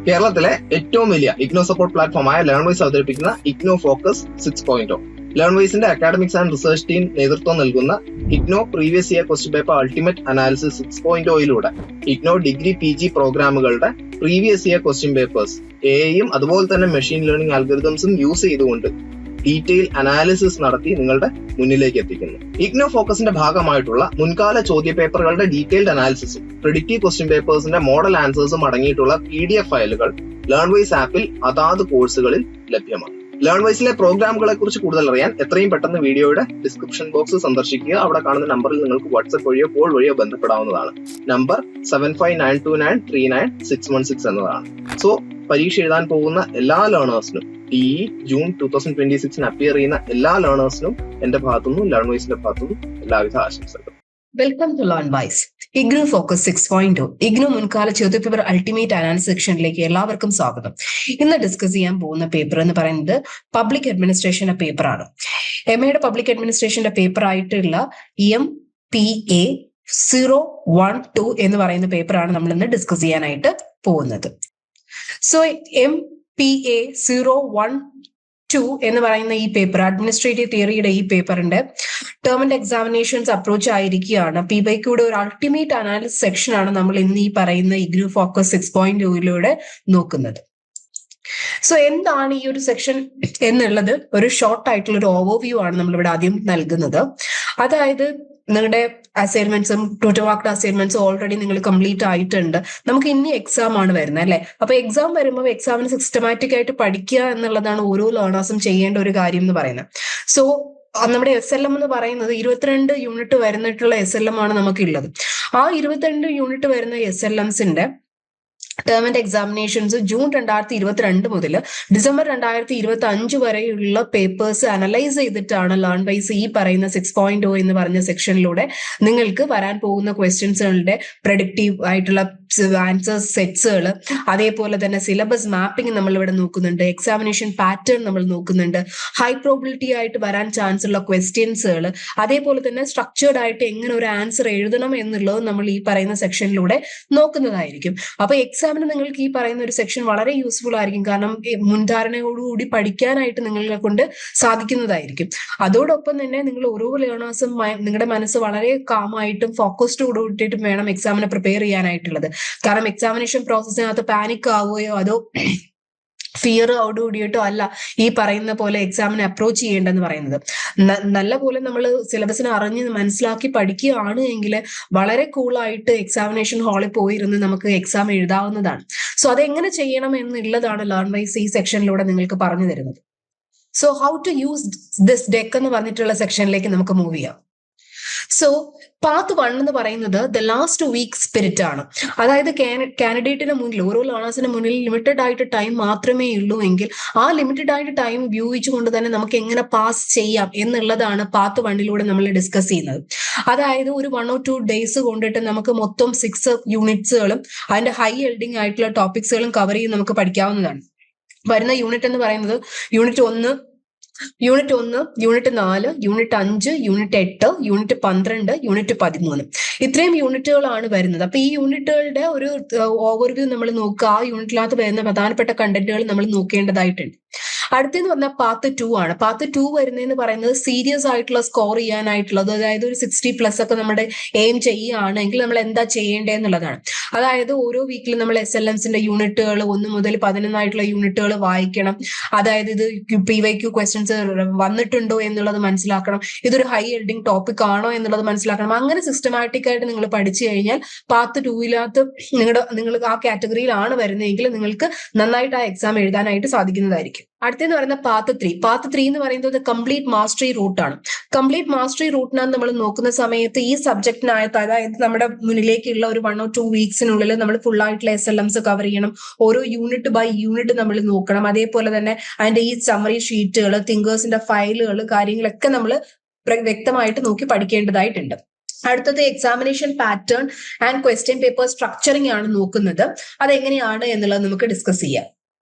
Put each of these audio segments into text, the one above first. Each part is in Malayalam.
കേരളത്തിലെ ഏറ്റവും വലിയ ഇഗ്നോ സപ്പോർട്ട് പ്ലാറ്റ്ഫോമായ ലേൺവൈസ് അവതരിപ്പിക്കുന്ന ഇഗ്നോ ഫോക്കസ് 6.0. ലേൺവൈസിന്റെ അക്കാഡമിക്സ് ആൻഡ് റിസർച്ച് ടീം നേതൃത്വം നൽകുന്ന IGNOU previous year question paper ultimate analysis 6.0യിലൂടെ ഇഗ്നോ ഡിഗ്രി PG പ്രോഗ്രാമുകളുടെ പ്രീവിയസ് ഇയർ ക്വസ്റ്റ്യൻ പേപ്പേഴ്സ് എയും അതുപോലെ തന്നെ മെഷീൻ ലേണിംഗ് അൽഗോരിതംസും യൂസ് ചെയ്തുകൊണ്ട് ഡീറ്റെയിൽ അനാലിസിസ് നടത്തി നിങ്ങളുടെ മുന്നിലേക്ക് എത്തിക്കുന്നു. ഇഗ്നോ ഫോക്കസിന്റെ ഭാഗമായിട്ടുള്ള മുൻകാല ചോദ്യ പേപ്പറുകളുടെ ഡീറ്റെയിൽഡ് അനാലിസിസും പ്രിഡിക്റ്റീവ് ക്വസ്റ്റ്യൻ പേപ്പേഴ്സിന്റെ മോഡൽ ആൻസേഴ്സും അടങ്ങിയിട്ടുള്ള PDF ഫയലുകൾ ലേൺവൈസ് ആപ്പിൽ അതാത് കോഴ്സുകളിൽ ലഭ്യമാണ്. ലേൺവൈസിലെ പ്രോഗ്രാമുകളെ കുറിച്ച് കൂടുതൽ അറിയാൻ എത്രയും പെട്ടെന്ന് വീഡിയോയുടെ ഡിസ്ക്രിപ്ഷൻ ബോക്സ് സന്ദർശിക്കുക. അവിടെ കാണുന്ന നമ്പറിൽ നിങ്ങൾക്ക് വാട്സ്ആപ്പ് വഴിയോ കോൾ വഴിയോ ബന്ധപ്പെടാവുന്നതാണ്. നമ്പർ 7592939616 എന്നതാണ്. സോ പരീക്ഷ എഴുതാൻ പോകുന്ന എല്ലാ ലേണേഴ്സിനും ജൂൺ 2026 അപ്പിയർ ചെയ്യുന്ന എല്ലാ ലേണേഴ്സിനും എന്റെ ഭാഗത്തുനിന്നും ലേൺവൈസിന്റെ ഭാഗത്തുനിന്നും എല്ലാവിധ ആശംസകളും. Welcome to Learnwise. IGNOU focus 6.0 IGNOU മുൻകാല ചോദ്യപേപ്പർ അൾട്ടിമേറ്റ് അനാലിസിസ് സെക്ഷനിലേക്ക് എല്ലാവർക്കും സ്വാഗതം. ഇന്ന് ഡിസ്കസ് ചെയ്യാൻ പോകുന്ന പേപ്പർ എന്ന് പറയുന്നത് പബ്ലിക് അഡ്മിനിസ്ട്രേഷന്റെ പേപ്പറാണ്. MAയുടെ പബ്ലിക് അഡ്മിനിസ്ട്രേഷന്റെ പേപ്പർ ആയിട്ടുള്ള MPA 012 എന്ന് പറയുന്ന പേപ്പറാണ് നമ്മൾ ഇന്ന് ഡിസ്കസ് ചെയ്യാനായിട്ട് പോകുന്നത്. സോ MPA 012 എന്ന് പറയുന്ന ഈ പേപ്പർ അഡ്മിനിസ്ട്രേറ്റീവ് തിയറിയുടെ ഈ പേപ്പറിന്റെ ടേം ആൻഡ് എക്സാമിനേഷൻസ് അപ്രോച്ച് ആയിരിക്കുകയാണ്. PYQയുടെ ഒരു അൾട്ടിമേറ്റ് അനാലിസിസ് സെക്ഷൻ ആണ് നമ്മൾ ഇന്ന് ഈ പറയുന്ന ഇഗ്നോ ഫോക്കസ് 6.0യിലൂടെ നോക്കുന്നത്. സോ എന്താണ് ഈ ഒരു സെക്ഷൻ എന്നുള്ളത് ഒരു ഷോർട്ട് ആയിട്ടുള്ള ഒരു ഓവർവ്യൂ ആണ് നമ്മളിവിടെ ആദ്യം നൽകുന്നത്. അതായത് നിങ്ങളുടെ അസൈൻമെന്റ്സും ടോട്ടൽ മാർക്ക് അസൈൻമെന്റ്സും ഓൾറെഡി നിങ്ങൾ കംപ്ലീറ്റ് ആയിട്ടുണ്ട്. നമുക്ക് ഇനി എക്സാം ആണ് വരുന്നത് അല്ലെ. അപ്പൊ എക്സാം വരുമ്പോൾ എക്സാമിന് സിസ്റ്റമാറ്റിക് ആയിട്ട് പഠിക്കുക എന്നുള്ളതാണ് ഓരോ ലേണേഴ്സും ചെയ്യേണ്ട ഒരു കാര്യം എന്ന് പറയുന്നത്. സോ നമ്മുടെ SLM എന്ന് പറയുന്നത് 22 യൂണിറ്റ് വരുന്നിട്ടുള്ള SLM ആണ് നമുക്കുള്ളത്. ആ 22 യൂണിറ്റ് വരുന്ന SLMസിന്റെ ടേം ആൻഡ് എക്സാമിനേഷൻസ് ജൂൺ 2022 മുതൽ ഡിസംബർ 2025 വരെയുള്ള പേപ്പേഴ്സ് അനലൈസ് ചെയ്തിട്ടാണ് ലേൺവൈസ് ഈ പറയുന്ന 6.0 എന്ന് പറഞ്ഞ സെക്ഷനിലൂടെ നിങ്ങൾക്ക് വരാൻ പോകുന്ന ക്വസ്റ്റ്യൻസുകളുടെ പ്രഡിക്റ്റീവ് ആയിട്ടുള്ള ആൻസേഴ്സ് സെറ്റ്സുകൾ, അതേപോലെ തന്നെ സിലബസ് മാപ്പിംഗ് നമ്മൾ ഇവിടെ നോക്കുന്നുണ്ട്, എക്സാമിനേഷൻ പാറ്റേൺ നമ്മൾ നോക്കുന്നുണ്ട്, ഹൈ പ്രോബിലിറ്റി ആയിട്ട് വരാൻ ചാൻസ് ഉള്ള ക്വസ്റ്റ്യൻസുകൾ, അതേപോലെ തന്നെ സ്ട്രക്ചേർഡ് ആയിട്ട് എങ്ങനെ ഒരു ആൻസർ എഴുതണം എന്നുള്ളത് നമ്മൾ ഈ പറയുന്ന സെക്ഷനിലൂടെ നോക്കുന്നതായിരിക്കും. അപ്പൊ എക്സാമിന് നിങ്ങൾക്ക് ഈ പറയുന്ന ഒരു സെക്ഷൻ വളരെ യൂസ്ഫുൾ ആയിരിക്കും. കാരണം മുൻധാരണയോടുകൂടി പഠിക്കാനായിട്ട് നിങ്ങളെ കൊണ്ട് സാധിക്കുന്നതായിരിക്കും. അതോടൊപ്പം തന്നെ നിങ്ങൾ ഓരോ ലേണേഴ്സും നിങ്ങളുടെ മനസ്സ് വളരെ കാമായിട്ടും ഫോക്കസ്ഡോട് കൂട്ടിയിട്ടും വേണം എക്സാമിനെ പ്രിപ്പയർ ചെയ്യാനായിട്ടുള്ളത്. കാരണം എക്സാമിനേഷൻ പ്രോസസ്സിനകത്ത് പാനിക് ആവുകയോ അതോ ഫിയർ കൂടിയിട്ടോ അല്ല ഈ പറയുന്ന പോലെ എക്സാമിനെ അപ്രോച്ച് ചെയ്യേണ്ടെന്ന് പറയുന്നത്. നല്ല പോലെ നമ്മൾ സിലബസിനെ അറിഞ്ഞ് മനസ്സിലാക്കി പഠിക്കുകയാണ് എങ്കിൽ വളരെ കൂളായിട്ട് എക്സാമിനേഷൻ ഹാളിൽ പോയിരുന്ന് നമുക്ക് എക്സാം എഴുതാവുന്നതാണ്. സോ അതെങ്ങനെ ചെയ്യണം എന്നുള്ളതാണ് ലേൺവൈസ് ഈ സെക്ഷനിലൂടെ നിങ്ങൾക്ക് പറഞ്ഞു തരുന്നത്. So how to use this deck എന്ന് പറഞ്ഞിട്ടുള്ള സെക്ഷനിലേക്ക് നമുക്ക് മൂവ് ചെയ്യാം. സോ പാർട്ട് 1 എന്ന് പറയുന്നത് ദ ലാസ്റ്റ് വീക്ക് സ്പിരിറ്റ് ആണ്. അതായത് കാൻഡിഡേറ്റിന് മുന്നിൽ ഓരോ ലേണേഴ്സിന് മുന്നിൽ ലിമിറ്റഡ് ആയിട്ട് ടൈം മാത്രമേ ഉള്ളൂ എങ്കിൽ ആ ലിമിറ്റഡ് ആയിട്ട് ടൈം ഉപയോഗിച്ചുകൊണ്ട് തന്നെ നമുക്ക് എങ്ങനെ പാസ് ചെയ്യാം എന്നുള്ളതാണ് പാർട്ട് 1ലൂടെ നമ്മൾ ഡിസ്കസ് ചെയ്യുന്നത്. അതായത് ഒരു 1 or 2 ഡേയ്സ് കൊണ്ടിട്ട് നമുക്ക് മൊത്തം 6 യൂണിറ്റ്സുകളും അതിന്റെ ഹൈ എൽഡിങ് ആയിട്ടുള്ള ടോപ്പിക്സുകളും കവർ ചെയ്ത് നമുക്ക് പഠിക്കാവുന്നതാണ്. വരുന്ന യൂണിറ്റ് എന്ന് പറയുന്നത് unit 1, unit 4, unit 5, unit 8, unit 12, unit 13 ഇത്രയും യൂണിറ്റുകളാണ് വരുന്നത്. അപ്പൊ ഈ യൂണിറ്റുകളുടെ ഒരു ഓവർവ്യൂ നമ്മൾ നോക്കുക. ആ യൂണിറ്റിനകത്ത് വരുന്ന പ്രധാനപ്പെട്ട കണ്ടന്റുകൾ നമ്മൾ നോക്കേണ്ടതായിട്ടുണ്ട്. അടുത്തെന്ന് പറഞ്ഞാൽ പാർട്ട് 2 ആണ്. പാർട്ട് 2 വരുന്നതെന്ന് പറയുന്നത് സീരിയസ് ആയിട്ടുള്ള സ്കോർ ചെയ്യാനായിട്ടുള്ളത്. അതായത് ഒരു 60+ ഒക്കെ നമ്മുടെ എയിം ചെയ്യുകയാണെങ്കിൽ നമ്മൾ എന്താ ചെയ്യേണ്ടതെന്നുള്ളതാണ്. അതായത് ഓരോ വീക്കിലും നമ്മൾ SLMസിന്റെ യൂണിറ്റുകൾ 1 മുതൽ 11 ആയിട്ടുള്ള യൂണിറ്റുകൾ വായിക്കണം. അതായത് ഇത് PYQ ക്വസ്റ്റ്യൻസ് വന്നിട്ടുണ്ടോ എന്നുള്ളത് മനസ്സിലാക്കണം. ഇതൊരു ഹൈ എൽഡിങ് ടോപ്പിക് ആണോ എന്നുള്ളത് മനസ്സിലാക്കണം. അങ്ങനെ സിസ്റ്റമാറ്റിക് ആയിട്ട് നിങ്ങൾ പഠിച്ചു കഴിഞ്ഞാൽ പാർട്ട് 2നകത്ത് നിങ്ങൾ ആ കാറ്റഗറിയിലാണ് വരുന്നതെങ്കിൽ നിങ്ങൾക്ക് നന്നായിട്ട് ആ എക്സാം എഴുതാനായിട്ട് സാധിക്കുന്നതായിരിക്കും. അടുത്തെന്ന് പറയുന്ന പാർട്ട് 3. പാർട്ട് 3 എന്ന് പറയുന്നത് കംപ്ലീറ്റ് മാസ്റ്ററി റൂട്ടാണ്. കംപ്ലീറ്റ് മാസ്റ്ററി റൂട്ടിനകത്ത് നമ്മൾ നോക്കുന്ന സമയത്ത് ഈ സബ്ജക്റ്റിനകത്ത് അതായത് നമ്മുടെ മുന്നിലേക്കുള്ള ഒരു 1 or 2 വീക്സിനുള്ളിൽ നമ്മൾ ഫുൾ ആയിട്ടുള്ള SLMs കവർ ചെയ്യണം. ഓരോ യൂണിറ്റ് ബൈ യൂണിറ്റ് നമ്മൾ നോക്കണം. അതേപോലെ തന്നെ അതിന്റെ ഈ സമ്മറി ഷീറ്റുകൾ, തിങ്കേഴ്സിന്റെ ഫയലുകൾ, കാര്യങ്ങളൊക്കെ നമ്മൾ വ്യക്തമായിട്ട് നോക്കി പഠിക്കേണ്ടതായിട്ടുണ്ട്. അടുത്തത് examination pattern and question paper structuring ആണ് നോക്കുന്നത്. അതെങ്ങനെയാണ് എന്നുള്ളത് നമുക്ക് ഡിസ്കസ് ചെയ്യാം.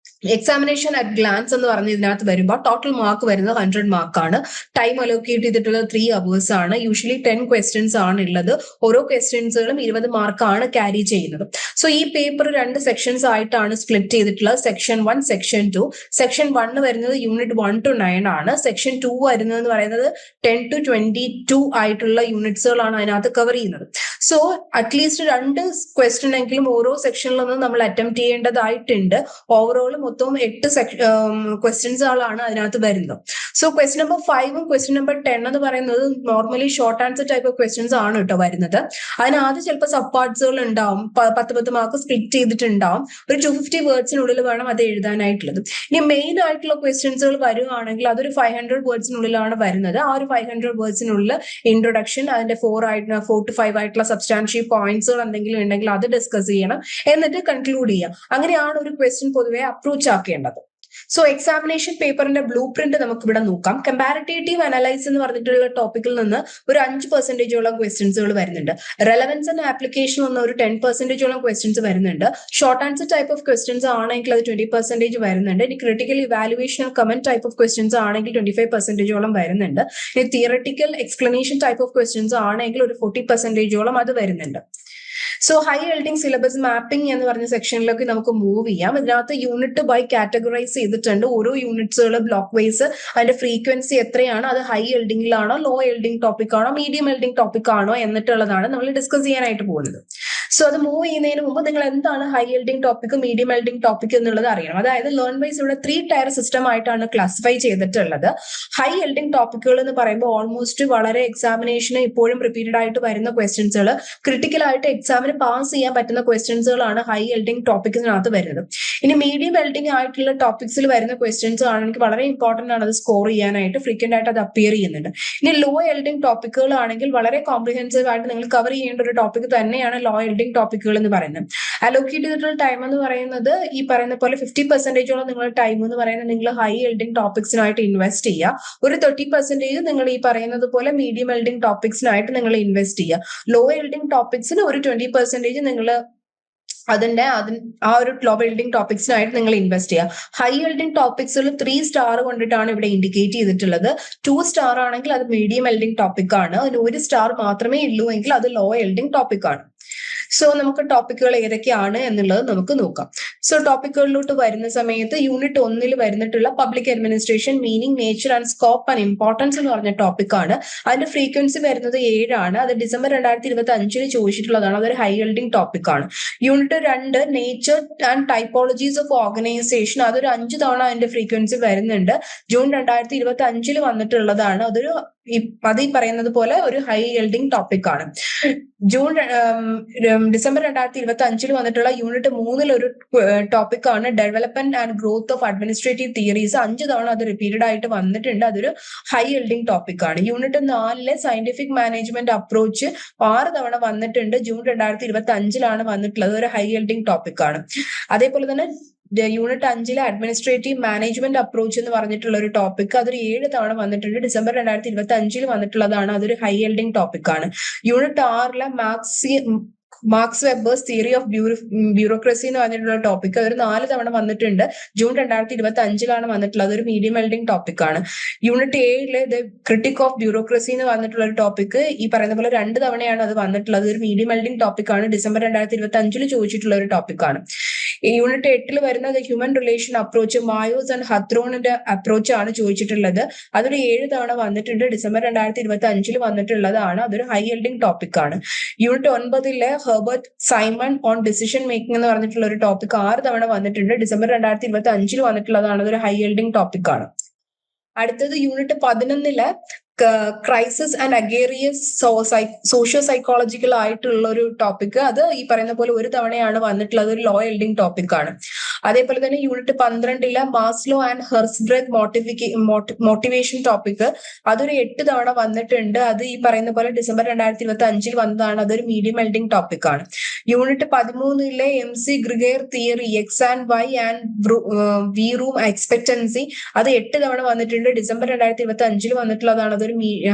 എക്സാമിനേഷൻ അറ്റ് ഗ്ലാൻസ് എന്ന് പറഞ്ഞ ഇതിനകത്ത് വരുമ്പോൾ ടോട്ടൽ മാർക്ക് വരുന്നത് 100 മാർക്കാണ്. ടൈം അലോക്കേറ്റ് ചെയ്തിട്ടുള്ളത് 3 hours ആണ്. യൂഷ്വലി 10 ക്വസ്റ്റ്യൻസ് ആണ് ഉള്ളത്. ഓരോ ക്വസ്റ്റ്യൻസുകളും 20 മാർക്കാണ് ക്യാരി ചെയ്യുന്നത്. സോ ഈ പേപ്പർ 2 സെക്ഷൻസ് ആയിട്ടാണ് സ്പ്ലിറ്റ് ചെയ്തിട്ടുള്ളത്. Section 1, section 2. സെക്ഷൻ 1 വരുന്നത് യൂണിറ്റ് 1 to 9 ആണ്. സെക്ഷൻ 2 വരുന്നത് പറയുന്നത് 10 to 22 ആയിട്ടുള്ള യൂണിറ്റ്സുകളാണ് അതിനകത്ത് കവർ ചെയ്യുന്നത്. സോ അറ്റ്ലീസ്റ്റ് 2 ക്വസ്റ്റ്യൻ എങ്കിലും ഓരോ സെക്ഷനിൽ നിന്നും നമ്മൾ അറ്റംപ്റ്റ് ചെയ്യേണ്ടതായിട്ടുണ്ട്. ഓവറോൾ മൊത്തം 8 ക്വസ്റ്റ്യൻസുകളാണ് അതിനകത്ത് വരുന്നത്. സോ ക്വസ്റ്റ്യൻ നമ്പർ 5ഉം ക്വസ്റ്റ്യൻ നമ്പർ 10 എന്ന് പറയുന്നത് normally short answer type of questions ആണ് കേട്ടോ വരുന്നത്. അതിനകത്ത് ചിലപ്പോൾ സബ് പാർട്സുകൾ ഉണ്ടാവും. 10 മാർക്ക് സ്പ്ലിറ്റ് ചെയ്തിട്ടുണ്ടാവും. ഒരു 250 വേർഡ്സിനുള്ളിൽ വേണം അത് എഴുതാനായിട്ടുള്ളത്. ഇനി മെയിൻ ആയിട്ടുള്ള ക്വസ്റ്റ്യൻസുകൾ വരുവാണെങ്കിൽ അതൊരു 500 വേർഡ്സിനുള്ളിലാണ് വരുന്നത്. ആ ഒരു 500 വേർഡ്സിനുള്ളിൽ ഇൻട്രൊഡക്ഷൻ, അതിന്റെ 4 to 5 ആയിട്ടുള്ള സബ്സ്റ്റാൻഷ്യൽ പോയിന്റ്സുകൾ എന്തെങ്കിലും ഉണ്ടെങ്കിൽ അത് ഡിസ്കസ് ചെയ്യണം. എന്നിട്ട് കൺക്ലൂഡ് ചെയ്യാം. അങ്ങനെയാണ് ഒരു ക്വസ്റ്റ്യൻ പൊതുവെ അപ്രോച്ച് ആക്കേണ്ടത്. സോ എക്സാമിനേഷൻ പേപ്പറിന്റെ ബ്ലൂ പ്രിന്റ് നമുക്ക് ഇവിടെ നോക്കാം. കമ്പാരിറ്റേറ്റീവ് അനലൈസ് എന്ന് പറഞ്ഞിട്ടുള്ള ടോപ്പിക്കിൽ നിന്ന് ഒരു 5% ക്വസ്റ്റ്യൻസുകൾ വരുന്നുണ്ട്. റെലവൻസ് ആൻഡ് ആപ്ലിക്കേഷൻ എന്ന ഒരു 10% ക്വസ്റ്റ്യൻസ് വരുന്നുണ്ട്. Short answer type of questions ആണെങ്കിൽ അത് 20% വരുന്നുണ്ട്. ഇനി critical evaluation comment type of questions ആണെങ്കിൽ 25% വരുന്നുണ്ട്. ഇനി theoretical explanation type of questions ആണെങ്കിൽ ഒരു 40% അത് വരുന്നുണ്ട്. സോ ഹൈ എൽഡിംഗ് സിലബസ് മാപ്പിംഗ് എന്ന് പറഞ്ഞ സെക്ഷനിലേക്ക് നമുക്ക് മൂവ് ചെയ്യാം. ഇതിനകത്ത് യൂണിറ്റ് ബൈ കാറ്റഗറൈസ് ചെയ്തിട്ടുണ്ട്. ഓരോ യൂണിറ്റ്സുകൾ ബ്ലോക്ക് വൈസ് അതിന്റെ ഫ്രീക്വൻസി എത്രയാണ്, അത് ഹൈ എൽഡിംഗിലാണോ, ലോ എൽഡിംഗ് ടോപ്പിക് ആണോ, മീഡിയം എൽഡിംഗ് ടോപ്പിക് ആണോ എന്നിട്ടുള്ളതാണ് നമ്മൾ ഡിസ്കസ് ചെയ്യാനായിട്ട് പോകുന്നത്. സോ അത് മൂവ് ചെയ്യുന്നതിന് മുമ്പ് നിങ്ങൾ എന്താണ് high yielding topic, medium എൽഡിംഗ് topic എന്നുള്ളത് അറിയണം. അതായത് ലേൺ വൈസ് ഇവിടെ 3 ടയർ സിസ്റ്റം ആയിട്ടാണ് ക്ലാസിഫൈ ചെയ്തിട്ടുള്ളത്. ഹൈ എൽഡിംഗ് ടോപ്പിക്കുകൾ എന്ന് പറയുമ്പോൾ ഓൾമോസ്റ്റ് വളരെ എക്സാമിനേഷന് ഇപ്പോഴും റിപ്പീറ്റഡ് ആയിട്ട് വരുന്ന ക്വസ്റ്റ്യൻസുകൾ, ക്രിട്ടിക്കൽ ആയിട്ട് എക്സാമിന് പാസ് ചെയ്യാൻ പറ്റുന്ന ക്വസ്റ്റ്യൻസുകളാണ് ഹൈ എൽഡിംഗ് ടോപ്പിക്കിനകത്ത് വരുന്നത്. ഇനി മീഡിയം എൽഡിംഗ് ആയിട്ടുള്ള ടോപ്പിക്സിൽ വരുന്ന ക്വസ്റ്റ്യൻസ് ആണെങ്കിൽ വളരെ ഇമ്പോർട്ടന്റ് ആണ് അത് സ്കോർ ചെയ്യാനായിട്ട്. ഫ്രീക്വന്റ് ആയിട്ട് അത് അപ്പിയർ ചെയ്യുന്നുണ്ട്. ഇനി ലോ എൽഡിംഗ് ടോപ്പിക്കുകൾ ആണെങ്കിൽ വളരെ കോംപ്രിഹെൻസീവ് ആയിട്ട് നിങ്ങൾ കവർ ചെയ്യേണ്ട ഒരു ടോപ്പിക് തന്നെയാണ് ലോ എൽഡിംഗ് ടോപ്പിക്കുകൾ എന്ന് പറയുന്നത്. അലോക്കേറ്റ് ചെയ്തിട്ടുള്ള ടൈം എന്ന് പറയുന്നത് ഈ പറയുന്ന പോലെ 50% നിങ്ങളുടെ ടൈം എന്ന് പറയുന്നത് നിങ്ങൾ ഹൈ എൽഡിംഗ് ടോപ്പിക്സിനായിട്ട് ഇൻവെസ്റ്റ് ചെയ്യുക. ഒരു 30% നിങ്ങൾ ഈ പറയുന്നത് പോലെ മീഡിയം എൽഡിംഗ് ടോപ്പിക്സിനായിട്ട് നിങ്ങൾ ഇൻവെസ്റ്റ് ചെയ്യുക. ലോ എൽഡിംഗ് ടോപ്പിക്സിന് ഒരു 20% നിങ്ങൾ ആ ഒരു ലോ എൽഡിംഗ് ടോപ്പിക്സിനായിട്ട് നിങ്ങൾ ഇൻവെസ്റ്റ് ചെയ്യുക. ഹൈ എൽഡിംഗ് ടോപ്പിക്സിൽ 3 സ്റ്റാർ കൊണ്ടിട്ടാണ് ഇവിടെ ഇൻഡിക്കേറ്റ് ചെയ്തിട്ടുള്ളത്. 2 സ്റ്റാർ ആണെങ്കിൽ അത് മീഡിയം എൽഡിംഗ് ടോപ്പിക് ആണ്. അതിന് 1 സ്റ്റാർ മാത്രമേ ഉള്ളൂ എങ്കിൽ അത് ലോ എൽഡിംഗ് ടോപ്പിക് ആണ്. സോ നമുക്ക് ടോപ്പിക്കുകൾ ഏതൊക്കെയാണ് എന്നുള്ളത് നമുക്ക് നോക്കാം. സോ ടോപ്പിക്കുകളിലോട്ട് വരുന്ന സമയത്ത് യൂണിറ്റ് 1 വരുന്നിട്ടുള്ള public administration, meaning, nature and scope and importance എന്ന് പറഞ്ഞ ടോപ്പിക്കാണ്. അതിന്റെ ഫ്രീക്വൻസി വരുന്നത് 7 ആണ്. അത് ഡിസംബർ 2025 ചോദിച്ചിട്ടുള്ളതാണ്. അതൊരു ഹൈ എൽഡിംഗ് ടോപ്പിക് ആണ്. Unit 2 nature and typologies of organisation, അതൊരു 5 തവണ അതിന്റെ ഫ്രീക്വൻസി വരുന്നുണ്ട്. ജൂൺ 2025 വന്നിട്ടുള്ളതാണ്. അത് ഈ പറയുന്നത് പോലെ ഒരു ഹൈ എൽഡിംഗ് ടോപ്പിക് ആണ്. ഡിസംബർ 2025 വന്നിട്ടുള്ള യൂണിറ്റ് 3 ഒരു ടോപ്പിക് ആണ് development and growth of administrative theories. 5 തവണ അത് റിപ്പീറ്റഡ് ആയിട്ട് വന്നിട്ടുണ്ട്. അതൊരു ഹൈ എൽഡിംഗ് ടോപ്പിക് ആണ്. യൂണിറ്റ് 4 സയന്റിഫിക് മാനേജ്മെന്റ് അപ്രോച്ച് 6 തവണ വന്നിട്ടുണ്ട്. ജൂൺ 2025 വന്നിട്ടുള്ളത്. ഒരു ഹൈ എൽഡിംഗ് ടോപ്പിക് ആണ്. അതേപോലെ തന്നെ യൂണിറ്റ് 5 അഡ്മിനിസ്ട്രേറ്റീവ് മാനേജ്മെന്റ് അപ്രോച്ച് എന്ന് പറഞ്ഞിട്ടുള്ള ഒരു ടോപ്പിക്, അതൊരു 7 തവണ വന്നിട്ടുണ്ട്. ഡിസംബർ 2025 വന്നിട്ടുള്ളതാണ്. അതൊരു ഹൈ എൽഡിംഗ് ടോപ്പിക് ആണ്. Unit 6 marks വെബേഴ്സ് theory of bureaucracy എന്ന് പറഞ്ഞിട്ടുള്ള ടോപ്പിക്, അതൊരു 4 തവണ വന്നിട്ടുണ്ട്. ജൂൺ 2025 വന്നിട്ടുള്ളത്. അതൊരു മീഡിയം എൽഡിംഗ് ടോപ്പിക് ആണ്. Unit 7 the critique of bureaucracy എന്ന് പറഞ്ഞിട്ടുള്ള ഒരു ടോപ്പിക്, ഈ പറയുന്ന പോലെ 2 തവണയാണ് അത് വന്നിട്ടുള്ളത്. ഒരു മീഡിയം എൽഡിംഗ് ടോപ്പിക് ആണ്. ഡിസംബർ 2025 ചോദിച്ചിട്ടുള്ള ഒരു ടോപ്പിക് ആണ്. യൂണിറ്റ് 8 വരുന്നത് human relation approach, Mayo's and ഹത്രോണിന്റെ അപ്രോച്ച് ആണ് ചോദിച്ചിട്ടുള്ളത്. അതൊരു 7 തവണ വന്നിട്ടുണ്ട്. ഡിസംബർ 2025 വന്നിട്ടുള്ളതാണ്. അതൊരു ഹൈ എൽഡിംഗ് ടോപ്പിക് ആണ്. Unit 9 Herbert Simon on decision making എന്ന് പറഞ്ഞിട്ടുള്ള ഒരു ടോപ്പിക് 6 തവണ വന്നിട്ടുണ്ട്. ഡിസംബർ 2025 വന്നിട്ടുള്ളതാണ്. അതൊരു ഹൈ എൽഡിംഗ് ടോപ്പിക് ആണ്. അടുത്തത് unit 11 crisis and Argyris socio psychological ആയിട്ടുള്ള ഒരു ടോപ്പിക്, അത് ഈ പറയുന്ന പോലെ 1 തവണയാണ് വന്നിട്ടുള്ളത്. ഒരു ലോ എൽഡിംഗ് ടോപ്പിക് ആണ്. അതേപോലെ തന്നെ unit 12 Maslow and Herzberg motivation topic, അതൊരു 8 തവണ വന്നിട്ടുണ്ട്. അത് ഈ പറയുന്ന പോലെ ഡിസംബർ 2025 വന്നതാണ്. അതൊരു മീഡിയം എൽഡിംഗ് ടോപ്പിക് ആണ്. Unit 13 MC Gregor theory, X and Y and Vroom expectancy, അത് 8 തവണ വന്നിട്ടുണ്ട്. ഡിസംബർ 2025 വന്നിട്ടുള്ളതാണ്. അതൊരു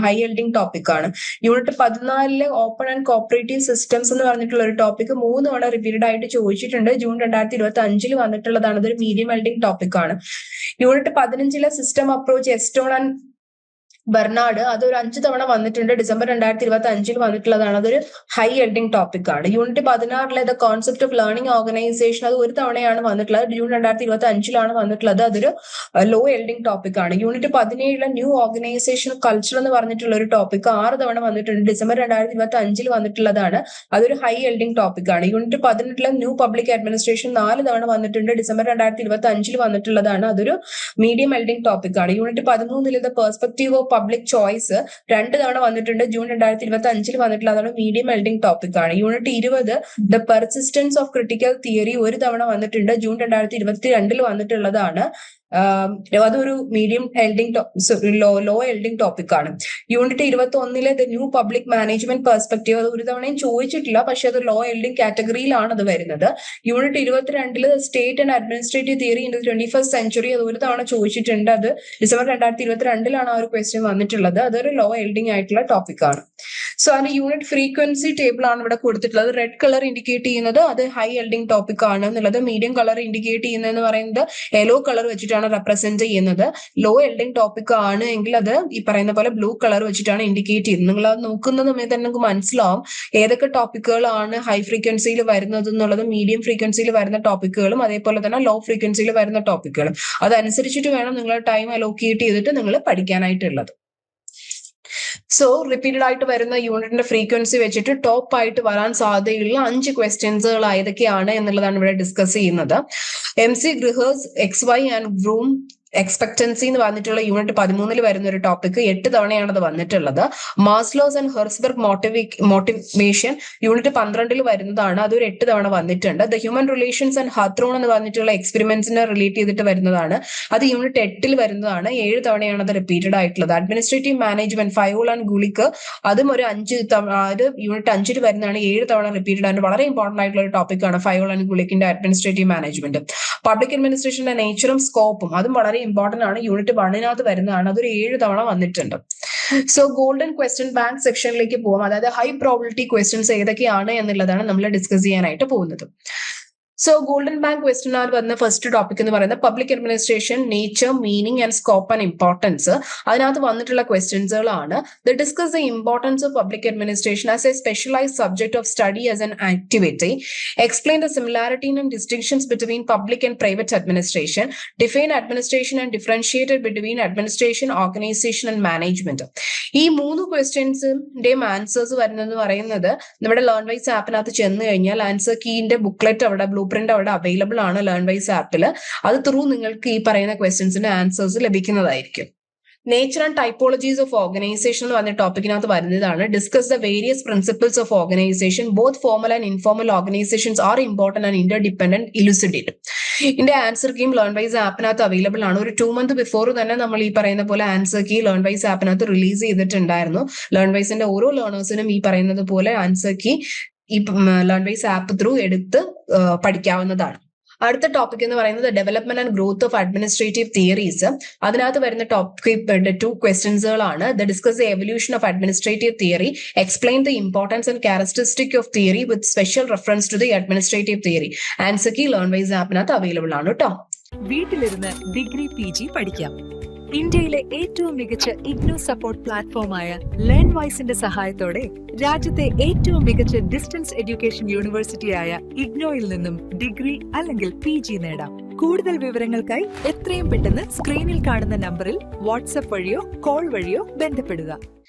ഹൈ എൽഡിംഗ് ടോപ്പിക് ആണ്. Unit 14 open and cooperative systems എന്ന് പറഞ്ഞിട്ടുള്ള ഒരു ടോപ്പിക് 3 തവണ റിപ്പീറ്റഡ് ആയിട്ട് ചോദിച്ചിട്ടുണ്ട്. ജൂൺ 2025 വന്നിട്ടുള്ള വന്നിട്ടുള്ളതാണ്. അതൊരു മീഡിയം എൽഡിംഗ് ടോപ്പിക് ആണ്. Unit 15 system approach Easton and Barnard അതൊരു 5 തവണ വന്നിട്ടുണ്ട്. ഡിസംബർ 2025 വന്നിട്ടുള്ളതാണ്. അതൊരു ഹൈ എൽഡിംഗ് ടോപ്പിക് ആണ്. Unit 16 the concept of learning organisation അത് ഒരു തവണയാണ് വന്നിട്ടുള്ളത്. ജൂൺ 2025 വന്നിട്ടുള്ളത്. അതൊരു ലോ എൽഡിംഗ് ടോപ്പിക് ആണ്. യൂണിറ്റ് 17 ന്യൂ ഓർഗനൈസേഷൻ കൾച്ചർ എന്ന് പറഞ്ഞിട്ടുള്ള ഒരു ടോപ്പിക് 6 തവണ വന്നിട്ടുണ്ട്. ഡിസംബർ 2025 വന്നിട്ടുള്ളതാണ്. അതൊരു ഹൈ എൽഡിംഗ് ടോപ്പിക് ആണ്. യൂണിറ്റ് 18 ന്യൂ പബ്ലിക് അഡ്മിനിസ്ട്രേഷൻ 4 തവണ വന്നിട്ടുണ്ട്. ഡിസംബർ 2025 വന്നിട്ടുള്ളതാണ്. അതൊരു മീഡിയം എൽഡിംഗ് ടോപ്പിക് ആണ്. Unit 13 the perspective of public choice 2 തവണ വന്നിട്ടുണ്ട്. ജൂൺ 2025 വന്നിട്ടുള്ള അതാണ് മീഡിയം എൽഡിംഗ് ടോപ്പിക് ആണ്. Unit 20 the persistence of critical theory 1 തവണ വന്നിട്ടുണ്ട്. ജൂൺ 2022 വന്നിട്ടുള്ളതാണ്. അതൊരു മീഡിയം എൽഡിംഗ് ലോ എൽഡിംഗ് ടോപ്പിക് ആണ്. Unit 21 the new public management perspective അത് ഒരു തവണയും ചോദിച്ചിട്ടില്ല, പക്ഷെ അത് ലോ എൽഡിംഗ് കാറ്റഗറിയിലാണ് അത് വരുന്നത്. Unit 22 state and administrative theory in the 21st century അത് ഒരു തവണ ചോദിച്ചിട്ടുണ്ട്. അത് ഡിസംബർ 2022 ആ ഒരു ക്വസ്റ്റ്യൻ വന്നിട്ടുള്ളത്. അതൊരു ലോ എൽഡിംഗ് ആയിട്ടുള്ള ടോപ്പിക് ആണ്. സോ അതിന്റെ യൂണിറ്റ് ഫ്രീക്വൻസി ടേബിൾ ആണ് ഇവിടെ കൊടുത്തിട്ടുള്ളത്. റെഡ് കളർ ഇൻഡിക്കേറ്റ് ചെയ്യുന്നത് അത് ഹൈ എൽഡിംഗ് ടോപ്പിക് ആണ് എന്നുള്ളത്. മീഡിയം കളർ ഇൻഡിക്കേറ്റ് ചെയ്യുന്നതെന്ന് പറയുന്നത് യെല്ലോ കളർ വെച്ചിട്ടാണ് റെപ്രസെന്റ് ചെയ്യുന്നത്. ലോ എൽഡിംഗ് ടോപ്പിക് ആണ് എങ്കിൽ അത് ഈ പറയുന്ന പോലെ ബ്ലൂ കളർ വെച്ചിട്ടാണ് ഇൻഡിക്കേറ്റ് ചെയ്യുന്നത്. നിങ്ങൾ അത് നോക്കുന്ന സമയത്ത് തന്നെ നിങ്ങൾക്ക് മനസ്സിലാവും ഏതൊക്കെ ടോപ്പിക്കുകളാണ് ഹൈ ഫ്രീക്വൻസിയിൽ വരുന്നത് എന്നുള്ളത്. മീഡിയം ഫ്രീക്വൻസിയിൽ വരുന്ന ടോപ്പിക്കുകളും അതേപോലെ തന്നെ ലോ ഫ്രീക്വൻസിയിൽ വരുന്ന ടോപ്പിക്കുകളും അതനുസരിച്ചിട്ട് വേണം നിങ്ങൾ ടൈം അലോക്കേറ്റ് ചെയ്തിട്ട് നിങ്ങൾ പഠിക്കാനായിട്ടുള്ളത്. സോ റിപ്പീറ്റഡ് ആയിട്ട് വരുന്ന യൂണിറ്റിന്റെ ഫ്രീക്വൻസി വെച്ചിട്ട് ടോപ്പ് ആയിട്ട് വരാൻ സാധ്യതയുള്ള 5 ക്വസ്റ്റ്യൻസുകൾ ഏതൊക്കെയാണ് എന്നുള്ളതാണ് ഇവിടെ ഡിസ്കസ് ചെയ്യുന്നത്. MC Grihers XY and Vroom expectancy എന്ന് പറഞ്ഞിട്ടുള്ള യൂണിറ്റ് 13 വരുന്ന ഒരു ടോപ്പിക് 8 തവണയാണ് അത് വന്നിട്ടുള്ളത്. മാസ്ലോസ് ആൻഡ് ഹെർസ്ബർഗ് മോട്ടിവേഷൻ യൂണിറ്റ് 12 വരുന്നതാണ്. അതൊരു 8 തവണ വന്നിട്ടുണ്ട്. ദ ഹ്യൂമൻ റിലേഷൻസ് ആൻഡ് ഹാത്രോൺ എന്ന് പറഞ്ഞിട്ടുള്ള എക്സ്പെരിമെന്റ്സിനെ റിലേറ്റ് ചെയ്തിട്ട് വരുന്നതാണ്. അത് യൂണിറ്റ് 8 വരുന്നതാണ്. 7 തവണയാണ് അത് റിപ്പീറ്റഡ് ആയിട്ടുള്ളത്. അഡ്മിനിസ്ട്രേറ്റീവ് മാനേജ്മെന്റ് ഫയോൾ ആൻഡ് ഗുളിക്ക് അതും ഒരു 5 തവണ അത് യൂണിറ്റ് 5 വരുന്നതാണ്. 7 തവണ റിപ്പീറ്റഡ് ആണ്. വളരെ ഇമ്പോർട്ടന്റ് ആയിട്ടുള്ള ഒരു ടോപ്പിക്കാണ് ഫയോൾ ആൻഡ് ഗുളിക്കിന്റെ അഡ്മിനിസ്ട്രേറ്റീവ് മാനേജ്മെന്റ്. പബ്ലിക് അഡ്മിനിസ്ട്രേഷന്റെ നേച്ചറും സ്കോപ്പും അതും വളരെ ഇമ്പോർട്ടന്റ് ആണ്. യൂണിറ്റ് 1 വരുന്നതാണ്. അതൊരു 7 തവണ വന്നിട്ടുണ്ട്. സോ ഗോൾഡൻ ക്വസ്റ്റ്യൻ ബാങ്ക് സെക്ഷനിലേക്ക് പോകാം. അതായത് ഹൈ പ്രോബിലിറ്റി ക്വസ്റ്റ്യൻസ് ഏതൊക്കെയാണ് എന്നുള്ളതാണ് നമ്മൾ ഡിസ്കസ് ചെയ്യാനായിട്ട് പോകുന്നത്. സോ ഗോൾഡൻ ബാങ്ക് ക്വസ്റ്റ്യൻ വന്ന ഫസ്റ്റ് ടോപ്പിക് എന്ന് പറയുന്നത് public administration nature meaning and scope and importance. അതിനകത്ത് വന്നിട്ടുള്ള ക്വസ്റ്റ്യൻസുകളാണ് discuss the importance of public administration as a specialised subject of study as an activity, explain the similarity and distinctions between public and private administration, define administration and differentiated between administration, organisation and management. ഈ 3 ക്വസ്റ്റ്യൻസിന്റെയും ആൻസേഴ്സ് വരുന്നത് പറയുന്നത് നമ്മുടെ ലേൺ വൈസ് ആപ്പിനകത്ത് ചെന്ന് കഴിഞ്ഞാൽ ആൻസർ കീന്റെ ബുക്ക്ലെറ്റ് അവിടെ ബ്ലൂ പ്രിന്റ് അവിടെ അവൈലബിൾ ആണ് ലേൺ വൈസ് ആപ്പിൽ. അത് ത്രൂ നിങ്ങൾക്ക് ഈ പറയുന്ന ക്വസ്റ്റ്യൻസിന്റെ ആൻസേഴ്സ് ലഭിക്കുന്നതായിരിക്കും. Nature and typologies of organisation എന്ന് പറഞ്ഞ ടോപ്പിക്കിനകത്ത് വരുന്നതാണ്. Discuss the various principles of organisation both formal and informal organisations are important and interdependent elucidate. ഇതിന്റെ ആൻസർ കീം ലേൺ വൈസ് ആപ്പിനകത്ത് അവൈലബിൾ ആണ്. ഒരു 2 months ബിഫോർ തന്നെ നമ്മൾ ഈ പറയുന്ന പോലെ ആൻസർ കീ ലേൺ വൈസ് ആപ്പിനകത്ത് റിലീസ് ചെയ്തിട്ടുണ്ടായിരുന്നു. ലേൺ വൈസിന്റെ ഓരോ ലേണേഴ്സിനും ഈ പറയുന്നത് പോലെ ആൻസർ കീ ഈ ലേൺ വൈസ് ആപ്പ് ത്രൂ എടുത്ത് പഠിക്കാവുന്നതാണ്. അടുത്ത ടോപ്പിക് എന്ന് പറയുന്നത് development and growth of administrative theories. അതിനകത്ത് വരുന്ന ടോപ്പിക് 2 ക്വസ്റ്റ്യൻസുകളാണ്. Discuss the evolution of administrative theory, explain the importance and characteristic of theory with special reference to the administrative theory. Answer key LearnWise ആപ്പിനകത്ത് അവൈലബിൾ ആണ് കേട്ടോ. വീട്ടിലിരുന്ന് ഡിഗ്രി PG പഠിക്കാം. ഇന്ത്യയിലെ ഏറ്റവും മികച്ച ഇഗ്നോ സപ്പോർട്ട് പ്ലാറ്റ്ഫോമായ ലേൺ വൈസിന്റെ സഹായത്തോടെ രാജ്യത്തെ ഏറ്റവും മികച്ച ഡിസ്റ്റൻസ് എഡ്യൂക്കേഷൻ യൂണിവേഴ്സിറ്റിയായ ഇഗ്നോയിൽ നിന്നും ഡിഗ്രി അല്ലെങ്കിൽ PG നേടാം. കൂടുതൽ വിവരങ്ങൾക്കായി എത്രയും പെട്ടെന്ന് സ്ക്രീനിൽ കാണുന്ന നമ്പറിൽ വാട്സ്ആപ്പ് വഴിയോ കോൾ വഴിയോ ബന്ധപ്പെടുക.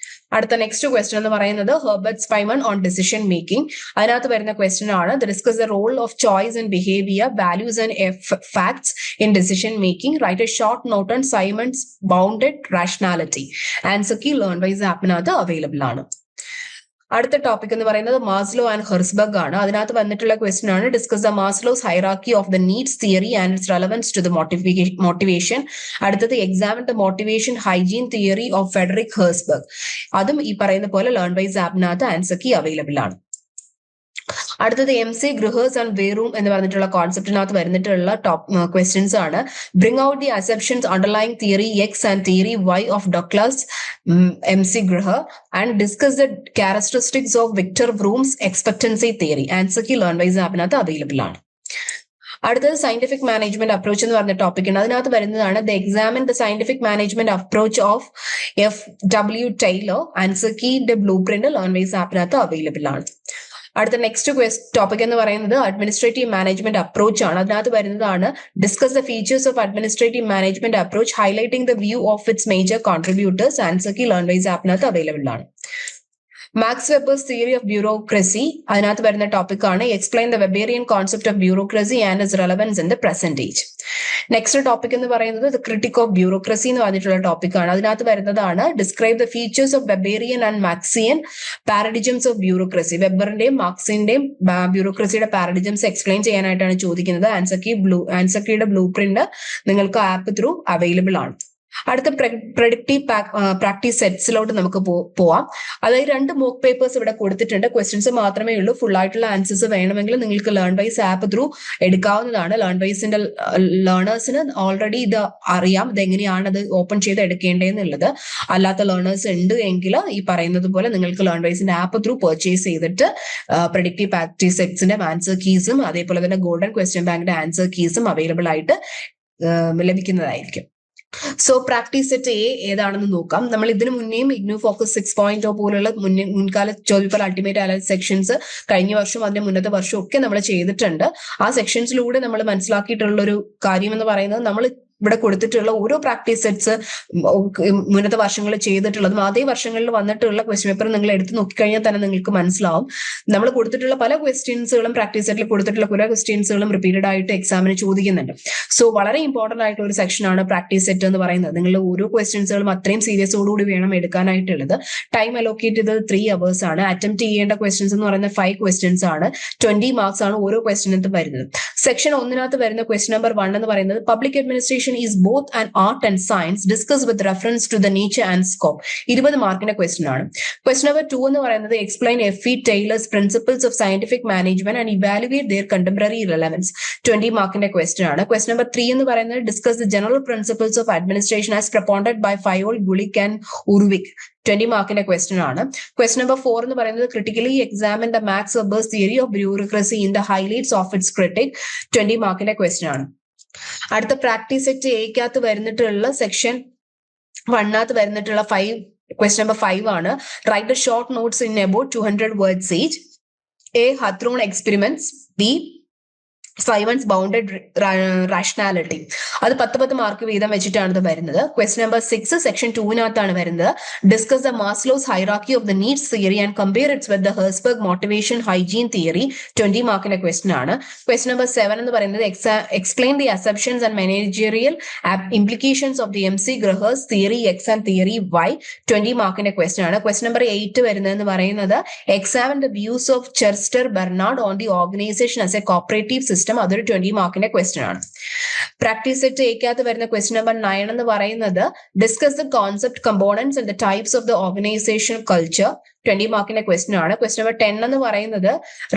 അടുത്ത നെക്സ്റ്റ് ക്വസ്റ്റ്യൻ എന്ന് പറയുന്നത് Herbert Simon on decision making. അതിനകത്ത് വരുന്ന ക്വസ്റ്റ്യൻ ആണ് discuss the role of choice and behaviour, values and facts in decision making. Write a short note on Simon's bounded rationality. Answer key LearnWise ആപ്പിനകത്ത് അവൈലബിൾ ആണ്. അടുത്ത ടോപ്പിക് എന്ന് പറയുന്നത് മാസ്ലോ ആൻഡ് ഹെർസ്ബർഗ് ആണ്. അതിനകത്ത് വന്നിട്ടുള്ള ക്വസ്റ്റ്യൻ ആണ് discuss the Maslow's hierarchy of the needs theory and its relevance to the motivation. അടുത്തത് examine the motivation hygiene theory of Frederick Herzberg. അതും ഈ പറയുന്ന പോലെ ലേൺ വൈസ് ആപ്പിനകത്ത് ആൻസർ കീ അവൈലബിൾ ആണ്. അടുത്തത് MC Grihers ആൻഡ് വേറൂം എന്ന് പറഞ്ഞിട്ടുള്ള കോൺസെപ്റ്റിനകത്ത് വരുന്നിട്ടുള്ള ടോപ്പ് ക്വസ്റ്റ്യൻസ് ആണ്. Bring out the assumptions underlying theory X and theory Y of Douglas MC Griher and discuss the characteristics of Victor വ്രൂംസ് expectancy theory. Answer key LearnWise ആപ്പിനകത്ത് അവൈലബിൾ ആണ്. അടുത്തത് സയന്റിഫിക് മാനേജ്മെന്റ് അപ്രോച്ച് എന്ന് പറഞ്ഞ ടോപ്പിക് ഉണ്ട്. അതിനകത്ത് വരുന്നതാണ് the examine the scientific management approach of FW Taylor. ആൻസർക്കിയുടെ ബ്ലൂ പ്രിന്റ് ലേൺവൈസ് ആപ്പിനകത്ത് അവൈലബിൾ ആണ്. അടുത്ത നെക്സ്റ്റ് ടോപ്പിക് എന്ന് പറയുന്നത് അഡ്മിനിസ്ട്രേറ്റീവ് മാനേജ്മെന്റ് അപ്രോച്ച് ആണ്. അതിനകത്ത് വരുന്നതാണ് discuss the features of administrative management approach highlighting the view of its major contributors. Answer key LearnWise ആപ്പിനകത്ത് അവൈലബിൾ ആണ്. Max Weber's theory of bureaucracy അതിനകത്ത് വരുന്ന ടോപ്പിക് ആണ് explain the Weberian concept of bureaucracy and its relevance in the present age. Next topic എന്ന് പറയുന്നത് ദ ക്രിട്ടിക് ഓഫ് ബ്യൂറോക്രസി എന്ന് പറഞ്ഞിട്ടുള്ള ടോപ്പിക് ആണ്. അതിനകത്ത് വരുന്നതാണ് describe the features of Weberian and Marxian paradigms of bureaucracy. വെബറിന്റെയും മാർക്സിന്റെയും ബ്യൂറോക്രസിയുടെ പാരഡിജംസ് എക്സ്പ്ലെയിൻ ചെയ്യാനായിട്ടാണ് ചോദിക്കുന്നത്. ആൻസർക്കിയുടെ ബ്ലൂ പ്രിന്റ് നിങ്ങൾക്ക് ആപ്പ് ത്രൂ അവൈലബിൾ ആണ്. അടുത്ത പ്രഡിക്റ്റീവ് പ്രാക്ടീസ് സെറ്റ്സിലോട്ട് നമുക്ക് പോവാം. അതായത് 2 മോക്ക് പേപ്പേഴ്സ് ഇവിടെ കൊടുത്തിട്ടുണ്ട്. ക്വസ്റ്റ്യൻസ് മാത്രമേ ഉള്ളൂ. ഫുൾ ആയിട്ടുള്ള ആൻസേഴ്സ് വേണമെങ്കിൽ നിങ്ങൾക്ക് ലേൺ വൈസ് ആപ്പ് ത്രൂ എടുക്കാവുന്നതാണ്. ലേൺ വൈസിന്റെ ലേണേഴ്സിന് ഓൾറെഡി ഇത് അറിയാം, ഇതെങ്ങനെയാണ് അത് ഓപ്പൺ ചെയ്ത് എടുക്കേണ്ടതെന്നുള്ളത്. അല്ലാത്ത ലേണേഴ്സ് ഉണ്ട് എങ്കിൽ ഈ പറയുന്നത് പോലെ നിങ്ങൾക്ക് ലേൺ വൈസിന്റെ ആപ്പ് ത്രൂ പർച്ചേസ് ചെയ്തിട്ട് പ്രഡിക്റ്റീവ് പ്രാക്ടീസ് സെറ്റ്സിന്റെ ആൻസർ കീസും അതേപോലെ തന്നെ ഗോൾഡൻ ക്വസ്റ്റ്യൻ ബാങ്കിന്റെ ആൻസർ കീസും അവൈലബിൾ ആയിട്ട് ലഭിക്കുന്നതായിരിക്കും. സോ പ്രാക്ടീസ് സെറ്റ് എ ഏതാണെന്ന് നോക്കാം. നമ്മൾ ഇതിനു മുന്നേയും ഇഗ്നോ ഫോക്കസ് 6.0 പോലുള്ള മുൻകാല ചോദ്യപേപ്പർ അൾട്ടിമേറ്റ് അനാലിസിസ് സെക്ഷൻസ് കഴിഞ്ഞ വർഷം അതിന്റെ മുന്നത്തെ വർഷം ഒക്കെ നമ്മൾ ചെയ്തിട്ടുണ്ട്. ആ സെക്ഷൻസിലൂടെ നമ്മൾ മനസ്സിലാക്കിയിട്ടുള്ള ഒരു കാര്യം എന്ന് പറയുന്നത് നമ്മൾ ഇവിടെ കൊടുത്തിട്ടുള്ള ഓരോ പ്രാക്ടീസ് സെറ്റ്സ് മുന്നത്തെ വർഷങ്ങളിൽ ചെയ്തിട്ടുള്ളതും അതേ വർഷങ്ങളിൽ വന്നിട്ടുള്ള ക്വസ്റ്റ്യൻ പേപ്പർ നിങ്ങൾ എടുത്ത് നോക്കിക്കഴിഞ്ഞാൽ തന്നെ നിങ്ങൾക്ക് മനസ്സിലാവും. നമ്മൾ കൊടുത്തിട്ടുള്ള പല ക്വസ്റ്റ്യൻസുകളും പ്രാക്ടീസ് സെറ്റിൽ കൊടുത്തിട്ടുള്ള പല ക്വസ്റ്റ്യൻസുകളും റിപ്പീറ്റഡ് ആയിട്ട് എക്സാമിന് ചോദിക്കുന്നുണ്ട്. സോ വളരെ ഇമ്പോർട്ടന്റ് ആയിട്ടുള്ള ഒരു സെക്ഷനാണ് പ്രാക്ടീസ് സെറ്റ് എന്ന് പറയുന്നത്. നിങ്ങൾ ഓരോ ക്വസ്റ്റ്യൻസുകളും അത്രയും സീരിയസോടുകൂടി വേണം എടുക്കാനായിട്ടുള്ളത്. ടൈം അലോക്കേറ്റ് ചെയ്തത് 3 hours ആണ്. അറ്റംപ്റ്റ് ചെയ്യേണ്ട ക്വസ്റ്റ്യൻസ് എന്ന് പറയുന്നത് 5 questions ആണ്. 20 marks ആണ് ഓരോ ക്വസ്റ്റ്യനകത്ത് വരുന്നത്. സെക്ഷൻ 1 വരുന്ന ക്വസ്റ്റ്യൻ നമ്പർ 1 എന്ന് പറയുന്നത് public administration is both an art and science discussed with reference to the nature and scope. 20 മാർക്കിന്റെ ക്വസ്റ്റ്യൻ ആണ്. ക്വസ്റ്റ്യൻ നമ്പർ 2 എന്ന് പറയുന്നത് explain F.E. Taylor's principles of scientific management and evaluate their contemporary relevance. 20 മാർക്കിന്റെ ക്വസ്റ്റ്യൻ ആണ്. ക്വസ്റ്റ്യൻ നമ്പർ 3 എന്ന് പറയുന്നത് discuss the general principles of administration as propounded by Fayol, Gulick and Urvik. 20 മാർക്കിന്റെ ക്വസ്റ്റ്യൻ ആണ്. ക്വസ്റ്റ്യൻ നമ്പർ 4 എന്ന് പറയുന്നത് critically examine the Max Weber's theory of bureaucracy in the highlights of its critic. 20 മാർക്കിന്റെ ക്വസ്റ്റ്യൻ ആണ്. അടുത്ത പ്രാക്ടീസ് സെറ്റ് എക്കകത്ത് വരുന്നിട്ടുള്ള സെക്ഷൻ 1 വരുന്നിട്ടുള്ള ക്വസ്റ്റ്യൻ നമ്പർ 5 ആണ്. Write a short notes in about 200 words each. A. Hathron experiments. B. Simon's bounded rationality. അത് 10 മാർക്ക് വീതം വെച്ചിട്ടാണ് ഇത് വരുന്നത്. ക്വസ്റ്റ്യൻ നമ്പർ 6 സെക്ഷൻ 2 വരുന്നത് discuss the Maslow's hierarchy of the needs theory and compare it's with the ഹെർസ്ബർഗ് motivation hygiene theory. 20 മാർക്കിന്റെ ക്വസ്റ്റ്യൻ ആണ്. ക്വസ്റ്റ്യൻ നമ്പർ 7 എന്ന് പറയുന്നത് explain the assumptions and managerial implications of the MC Grahers theory X and theory Y. 20 മാർക്കിന്റെ ക്വസ്റ്റ്യൻ ആണ്. ക്വസ്റ്റ്യൻ നമ്പർ 8 വരുന്നതെന്ന് പറയുന്നത് examine the views of Chester Barnard on the organisation as a cooperative system. അതൊരു 20 മാർക്കിന്റെ ക്വസ്റ്റ്യൻ ആണ്. പ്രാക്ടീസ് സെറ്റ് എക്കകത്ത് വരുന്ന ക്വസ്റ്റ്യൻ നമ്പർ 9 എന്ന് പറയുന്നത് discuss the concept components and the types of the organisation culture. 20 മാർക്കിന്റെ ക്വസ്റ്റ്യൻ ആണ്. ക്വസ്റ്റ്യൻ നമ്പർ 10 എന്ന് പറയുന്നത്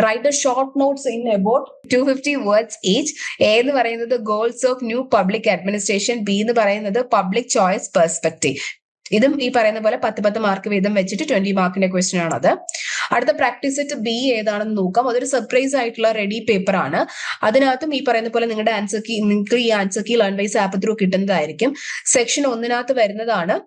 write the short notes in about 250 words each. A എന്ന് പറയുന്നത് goals of new public administration. B എന്ന് പറയുന്നത് പബ്ലിക് ചോയ്സ് പെർസ്പെക്റ്റീവ്. ഇതും ഈ പറയുന്ന പോലെ 10 മാർക്ക് വീതം വെച്ചിട്ട് 20 മാർക്കിന്റെ ക്വസ്റ്റ്യൻ ആണത്. അടുത്ത പ്രാക്ടീസ് സെറ്റ് ബി ഏതാണെന്ന് നോക്കാം. അതൊരു സർപ്രൈസ് ആയിട്ടുള്ള റെഡി പേപ്പർ ആണ്. അതിനകത്തും ഈ പറയുന്ന പോലെ നിങ്ങൾക്ക് ഈ answer key learn wise app through കിട്ടുന്നതായിരിക്കും. സെക്ഷൻ 1 വരുന്നതാണ്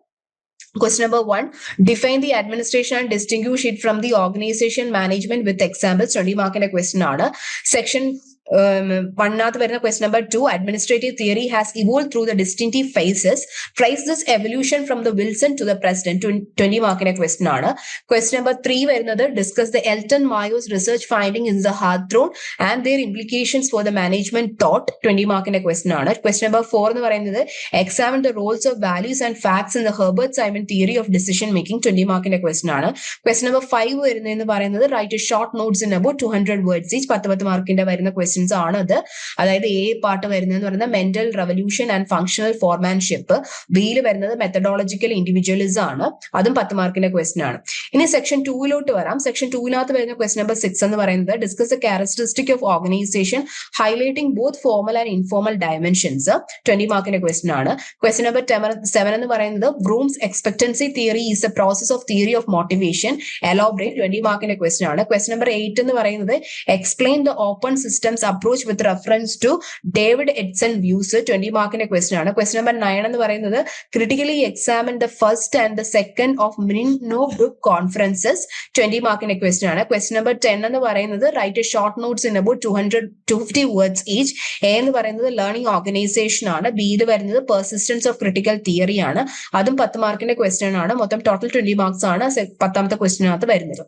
Question number 1, define the administration and distinguish it from the organization management with examples. 20 mark in a question order. Section 1 വരുന്ന question number 2, administrative theory has evolved through the distinctive phases. Trace this evolution from the Wilson to the present. 20 mark in a question order. Question number 3 വരുന്നത് discuss the Elton Mayo's research finding in the Hathron and their implications for the management thought. 20 mark in a question order. Question number 4 എന്ന് പറയുന്നത് examine the roles of values and facts in the Herbert-Simon theory of decision making. 20 mark in a question order. Question number 5 വരുന്നതെന്ന് പറയുന്നത് write a short notes in about 200 words each. 10 മാർക്കിന്റെ വരുന്ന questions ആണത്. അതായത് എ പാർട്ട് വരുന്നതെന്ന് പറയുന്നത് mental revolution and functional foremanship. ബിയിൽ വരുന്നത് മെത്തഡോളജിക്കൽ ഇൻഡിവിജ്വലിസം ആണ്. അതും 10 മാർക്കിന്റെ ക്വസ്റ്റ്യൻ ആണ്. ഇനി സെക്ഷൻ 2 വരാം. സെക്ഷൻ 2 വരുന്ന ക്വസ്റ്റ്യൻ നമ്പർ 6 എന്ന് പറയുന്നത് discuss the characteristic of organisation highlighting both formal and informal dimensions. 20 മാർക്കിന്റെ ക്വസ്റ്റ്യൻ ആണ്. ക്വസ്റ്റ്യൻ നമ്പർ 7 എന്ന് പറയുന്നത് Vroom's expectancy theory is a process of theory of motivation. Elaborate. 20 മാർക്കിന്റെ ക്വസ്റ്റ്യൻ ആണ്. ക്വസ്റ്റ്യൻ നമ്പർ 8 എന്ന് പറയുന്നത് explain the open systems approach with reference to David എഡ്സൺ വ്യൂസ് 20 മാർക്കിന്റെ ക്വസ്റ്റൻ ആണ്. ക്വസ്റ്റൻ നമ്പർ 9 എന്ന് പറയുന്നത് critically examine the first and the second of മിൻനോ group conferences 20 മാർക്കിന്റെ ക്വസ്റ്റൻ ആണ്. ക്വസ്റ്റൻ നമ്പർ 10 എന്ന് പറയുന്നത് write short notes in about 250 words each. A എന്ന് പറയുന്നത് ലേണിംഗ് ഓർഗനൈസേഷൻ ആണ്. ബി ഇത് വരുന്നത് പെർസിസ്റ്റൻസ് ഓഫ് ക്രിട്ടിക്കൽ തിയറി ആണ്. അതും 10 മാർക്കിന്റെ ക്വസ്റ്റൻ ആണ്. മൊത്തം ടോട്ടൽ 20 മാർക്സ് ആണ് 10ാമത്തെ ക്വസ്റ്റിനകത്ത് വരുന്നത്.